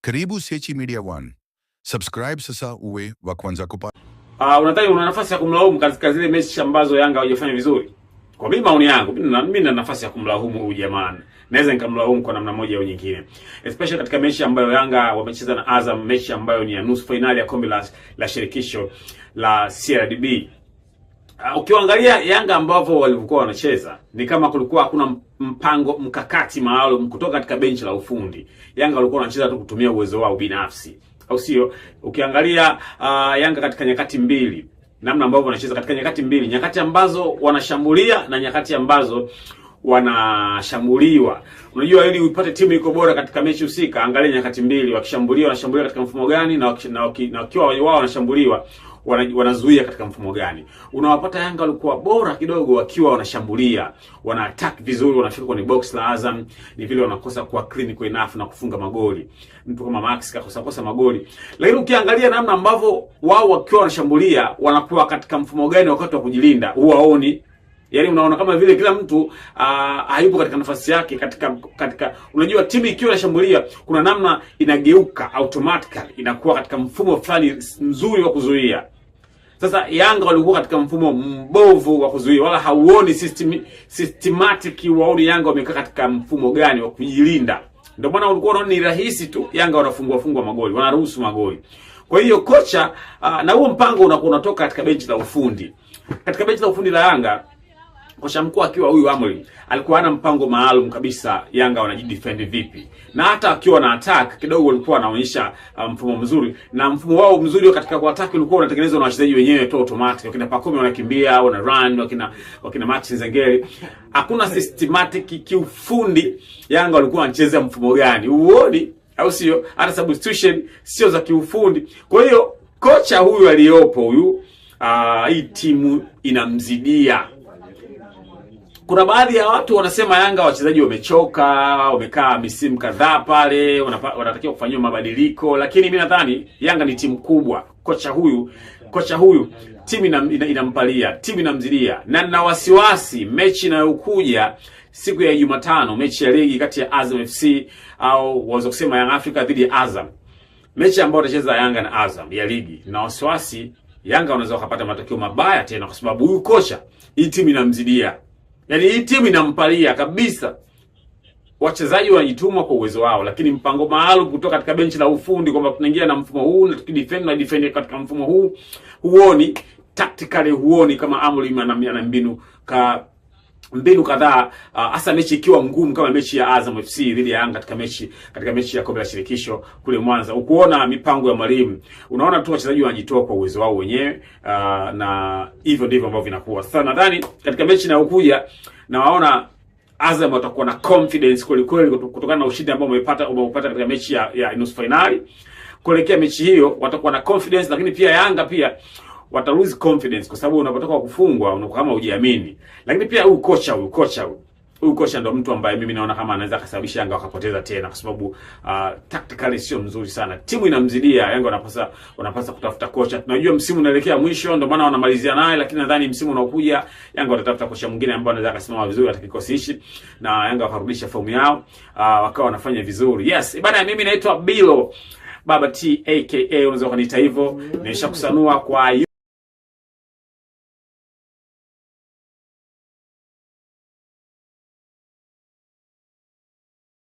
Karibu Sechi Media One. Subscribe sasa uwe wa kwanza kupata. Unadhani una nafasi ya kumlaumu katika zile mechi ambazo Yanga hawajafanya vizuri? Kwa mimi maoni yangu, mimi nina nafasi ya kumlaumu huyu jamaa. Naweza nikamlaumu kwa namna moja au nyingine. Especially katika mechi ambayo Yanga wamecheza na Azam, mechi ambayo ni ya nusu finali ya kombe la shirikisho la CRDB. Ukiangalia Yanga ambavyo walivyokuwa wanacheza, ni kama kulikuwa hakuna mpango mkakati maalum kutoka katika benchi la ufundi. Yanga walikuwa wanacheza tu kutumia uwezo wao binafsi, au sio? Ukiangalia Yanga katika nyakati mbili, namna ambavyo wanacheza katika nyakati mbili, nyakati ambazo wanashambulia na nyakati ambazo wanashambuliwa. Unajua, ili upate timu iko bora katika mechi husika, angalia nyakati mbili, wakishambulia wanashambulia katika mfumo gani, na wakiwa wao wanashambuliwa wanazuia katika mfumo gani. Unawapata Yanga walikuwa bora kidogo wakiwa wanashambulia, wana attack vizuri, wanafika kwenye box la Azam, ni vile wanakosa kuwa clinical enough na kufunga magoli. Mtu kama Max kakosa magoli. Lakini ukiangalia namna ambavyo wao wakiwa wanashambulia wanakuwa katika mfumo gani wakati wa kujilinda, huwaoni. Yaani unaona kama vile kila mtu hayupo katika nafasi yake katika unajua, timu ikiwa inashambulia kuna namna inageuka automatically, inakuwa katika mfumo fulani mzuri wa kuzuia. Sasa Yanga walikuwa katika mfumo mbovu wa kuzuia, wala hauoni systematic waoni Yanga wamekaa katika mfumo gani wa kujilinda. Ndio maana ulikuwa unaona ni rahisi tu Yanga wanafungua magoli, wanaruhusu magoli. Kwa hiyo kocha na huo mpango unakuwa unatoka katika benchi la ufundi. Katika benchi la ufundi la Yanga, kocha mkuu akiwa huyu Amri alikuwa hana mpango maalum kabisa Yanga wanajidefend vipi. Na hata akiwa na attack kidogo walikuwa wanaonyesha mfumo mzuri, na mfumo wao mzuri katika kwa attack ulikuwa unatengenezwa na wachezaji wenyewe tu automatic. Wakina Pacome wanakimbia au wana run, wakina Max Nzengeli. Hakuna systematic kiufundi Yanga walikuwa wanacheza mfumo gani. Uone au sio? Hata substitution sio za kiufundi. Kwa hiyo kocha huyu aliyopo huyu hii timu inamzidia. Kuna baadhi ya watu wanasema Yanga wachezaji wamechoka, wamekaa misimu kadhaa pale, wanatakiwa kufanywa mabadiliko, lakini mimi nadhani Yanga ni timu kubwa. Kocha huyu timu inampalia, timu inamzidia, na nina wasiwasi mechi inayokuja siku ya Jumatano, mechi ya ligi kati ya Azam FC au waweza kusema Young Africa dhidi ya Azam, mechi ambayo watacheza Yanga na Azam ya ligi. Na wasiwasi Yanga wanaweza kupata matokeo mabaya tena, kwa sababu huyu kocha, hii timu inamzidia. Yaani hii timu inampalia kabisa. Wachezaji wanajituma kwa uwezo wao, lakini mpango maalum kutoka katika benchi la ufundi kwamba tunaingia na mfumo huu na tukidefend katika mfumo huu, huoni tactically, huoni kama Amorim ana mbinu kadhaa, hasa mechi ikiwa ngumu kama mechi ya Azam FC dhidi ya Yanga katika mechi ya kombe la shirikisho kule Mwanza. Ukuona mipango ya mwalimu, unaona tu wachezaji wanajitoa kwa uwezo wao wenyewe, na hivyo ndivyo ambavyo vinakuwa. Sasa nadhani katika mechi inayokuja na waona Azam watakuwa na confidence kweli kutokana na ushindi ambao umepata katika mechi ya nusu finali. Kuelekea mechi hiyo watakuwa na confidence, lakini pia Yanga pia wata lose confidence, kwa sababu unapotoka kufungwa unakuwa kama hujiamini. Lakini pia huyu kocha ndo mtu ambaye mimi naona kama anaweza kusababisha Yanga wakapoteza tena, kwa sababu tactically sio mzuri sana. Timu inamzidia Yanga, wanapaswa kutafuta kocha. Tunajua msimu unaelekea mwisho, ndio maana wanamalizia naye, lakini nadhani msimu unaokuja Yanga watatafuta kocha mwingine ambaye anaweza kusimama vizuri katika kikosi hichi, na Yanga wakarudisha fomu yao, wakawa wanafanya vizuri. Yes, bana, mimi naitwa Bilo Baba T aka unaweza kuniita hivyo. Nimeshakusanua kwa